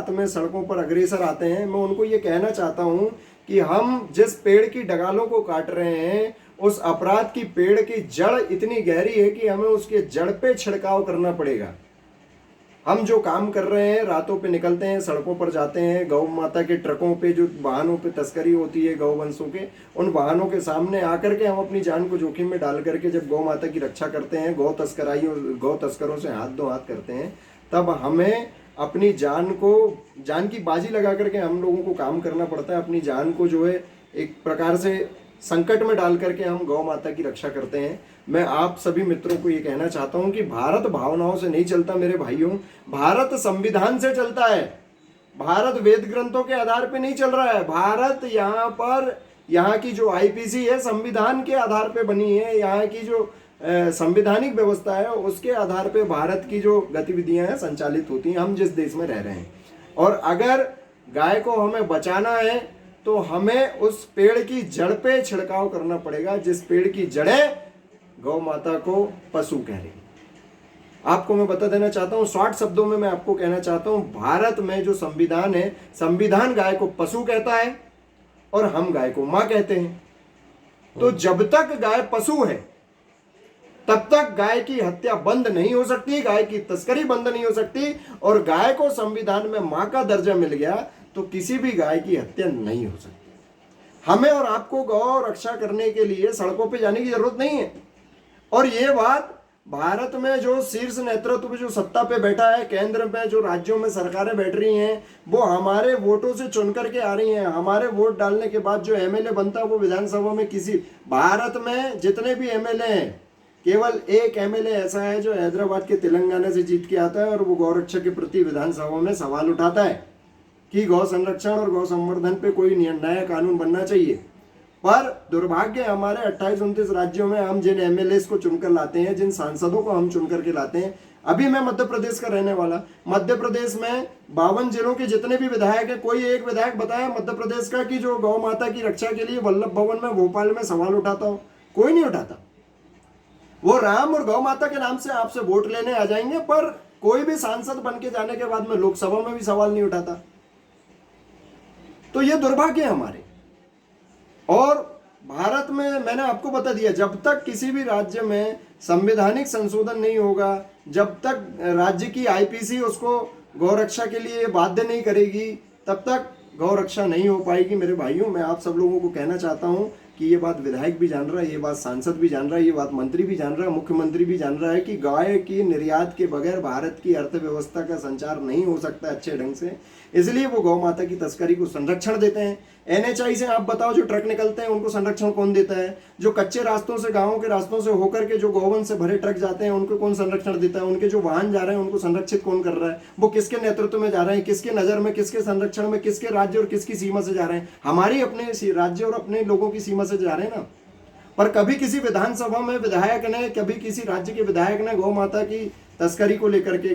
रात में सड़कों पर अग्रसर आते हैं, मैं उनको ये कहना चाहता हूँ कि हम जिस पेड़ की डगालों को काट रहे हैं, उस अपराध की पेड़ की जड़ इतनी गहरी है कि हमें उसके जड़ पे छिड़काव करना पड़ेगा। हम जो काम कर रहे हैं, रातों पे निकलते हैं, सड़कों पर जाते हैं, गौ माता के ट्रकों पे, जो वाहनों पे तस्करी होती है गौवंशों के, उन वाहनों के सामने आकर के हम अपनी जान को जोखिम में डाल करके जब गौ माता की रक्षा करते हैं, गौ तस्करों से हाथ धो हाथ करते हैं, तब हमें अपनी जान की बाजी लगा करके हम लोगों को काम करना पड़ता है। अपनी जान को जो है एक प्रकार से संकट में डाल करके हम गौ माता की रक्षा करते हैं। मैं आप सभी मित्रों को ये कहना चाहता हूं कि भारत भावनाओं से नहीं चलता मेरे भाइयों, भारत संविधान से चलता है। भारत वेद ग्रंथों के आधार पे नहीं चल रहा है। भारत यहाँ की जो आईपीसी है संविधान के आधार पे बनी है। यहाँ की जो संवैधानिक व्यवस्था है उसके आधार पे भारत की जो गतिविधियां हैं संचालित होती हैं, हम जिस देश में रह रहे हैं। और अगर गाय को हमें बचाना है तो हमें उस पेड़ की जड़ पे छिड़काव करना पड़ेगा, जिस पेड़ की जड़ें गौ माता को पशु कह रही। आपको मैं बता देना चाहता हूं, शॉर्ट शब्दों में मैं आपको कहना चाहता हूं, भारत में जो संविधान है, संविधान गाय को पशु कहता है और हम गाय को मां कहते हैं। तो जब तक गाय पशु है तब तक गाय की हत्या बंद नहीं हो सकती, गाय की तस्करी बंद नहीं हो सकती। और गाय को संविधान में मां का दर्जा मिल गया तो किसी भी गाय की हत्या नहीं हो सकती। हमें और आपको गौ रक्षा करने के लिए सड़कों पे जाने की जरूरत नहीं है। और ये बात भारत में जो शीर्ष नेतृत्व जो सत्ता पे बैठा है, केंद्र में जो राज्यों में सरकारें बैठ रही हैं, वो हमारे वोटों से चुन करके आ रही हैं। हमारे वोट डालने के बाद जो एमएलए बनता है वो विधानसभा में भारत में जितने भी एमएलए हैं, केवल एक एमएलए ऐसा है जो हैदराबाद के तेलंगाना से जीत के आता है और वो गौरक्षा के प्रति विधानसभा में सवाल उठाता है कि गौ संरक्षण और गौ संवर्धन पे कोई नया कानून बनना चाहिए। पर दुर्भाग्य हमारे 28-29 राज्यों में हम जिन एमएलए को चुनकर लाते हैं, जिन सांसदों को हम चुनकर के लाते हैं, अभी मैं मध्य प्रदेश का रहने वाला, मध्य प्रदेश में 52 जिलों के जितने भी विधायक है, कोई एक विधायक बताया मध्य प्रदेश का कि जो गौ माता की रक्षा के लिए वल्लभ भवन में भोपाल में सवाल उठाता हो? कोई नहीं उठाता। वो राम और गौ माता के नाम से आपसे वोट लेने आ जाएंगे, पर कोई भी सांसद बन के जाने के बाद में लोकसभा में भी सवाल नहीं उठाता। तो ये दुर्भाग्य है हमारे। और भारत में मैंने आपको बता दिया, जब तक किसी भी राज्य में संवैधानिक संशोधन नहीं होगा, जब तक राज्य की आईपीसी उसको गौरक्षा के लिए बाध्य नहीं करेगी, तब तक गौरक्षा नहीं हो पाएगी। मेरे भाइयों, मैं आप सब लोगों को कहना चाहता हूं कि ये बात विधायक भी जान रहा है, ये बात सांसद भी जान रहा है, ये बात मंत्री भी जान रहा है, मुख्यमंत्री भी जान रहा है कि गाय की निर्यात के बगैर भारत की अर्थव्यवस्था का संचार नहीं हो सकता अच्छे ढंग से। इसलिए वो गौ माता की तस्करी को संरक्षण देते हैं। एनएचआई से आप बताओ, जो ट्रक निकलते हैं उनको संरक्षण कौन देता है? जो कच्चे रास्तों से, गाँवों के रास्तों से होकर के जो गौवंश से भरे ट्रक जाते हैं उनको कौन संरक्षण देता है? उनके जो वाहन जा रहे हैं उनको संरक्षित कौन कर रहा है? वो किसके नेतृत्व में जा रहे हैं, किसके नजर में, किसके संरक्षण में, किसके राज्य और किसकी सीमा से जा रहे हैं? हमारी अपने राज्य और अपने लोगों की सीमा से जा रहे हैं ना। पर कभी किसी विधानसभा में विधायक ने, कभी किसी राज्य के विधायक ने गौ माता की तस्करी को लेकर के